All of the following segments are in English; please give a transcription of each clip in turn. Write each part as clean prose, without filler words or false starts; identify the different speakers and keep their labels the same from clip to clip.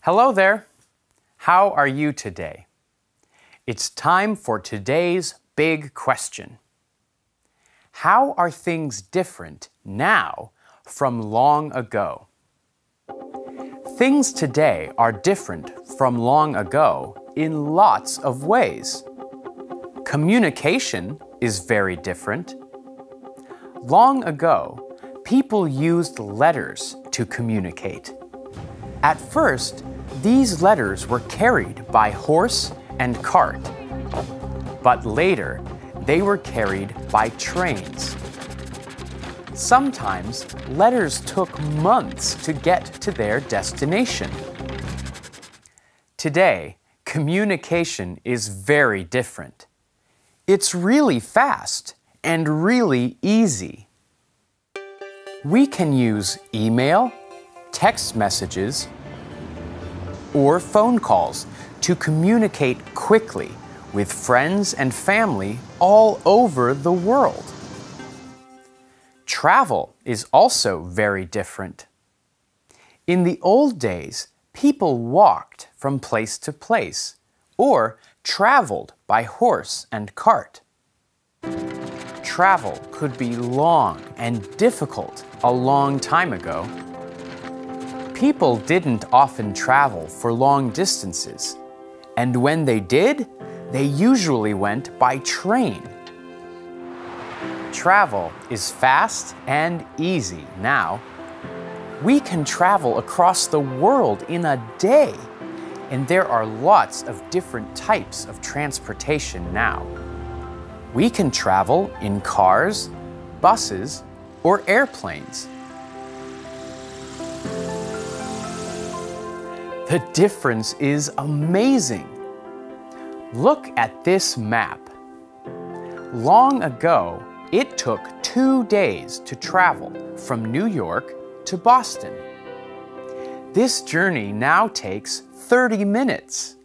Speaker 1: Hello there. How are you today? It's time for today's big question. How are things different now from long ago? Things today are different from long ago in lots of ways. Communication is very different. Long ago, people used letters to communicate. At first, these letters were carried by horse and cart. But later, they were carried by trains. Sometimes, letters took months to get to their destination. Today, communication is very different. It's really fast and really easy. We can use email, text messages, or phone calls to communicate quickly with friends and family all over the world. Travel is also very different. In the old days, people walked from place to place or traveled by horse and cart. Travel could be long and difficult a long time ago. People didn't often travel for long distances, and when they did, they usually went by train. Travel is fast and easy now. We can travel across the world in a day, and there are lots of different types of transportation now. We can travel in cars, buses, or airplanes. The difference is amazing. Look at this map. Long ago, it took 2 days to travel from New York to Boston. This journey now takes 30 minutes.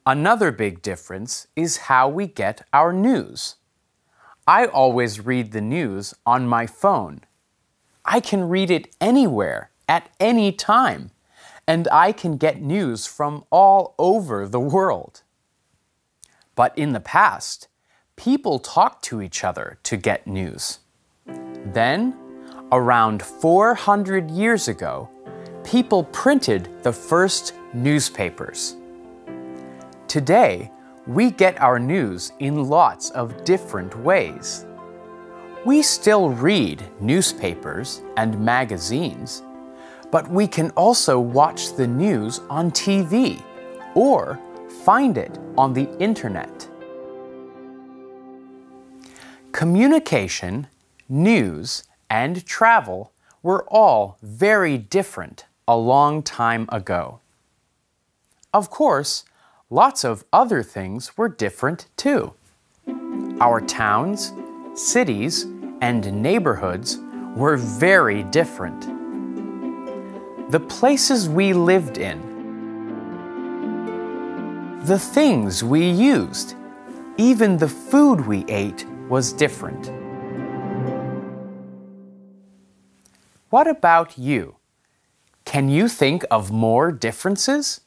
Speaker 1: Another big difference is how we get our news. I always read the news on my phone. I can read it anywhere, at any time, and I can get news from all over the world. But in the past, people talked to each other to get news. Then, around 400 years ago, people printed the first newspapers. Today, we get our news in lots of different ways. We still read newspapers and magazines, but we can also watch the news on TV or find it on the internet. Communication, news, and travel were all very different a long time ago. Of course, lots of other things were different too. Our towns, cities, and neighborhoods were very different. The places we lived in, the things we used, even the food we ate was different. What about you? Can you think of more differences?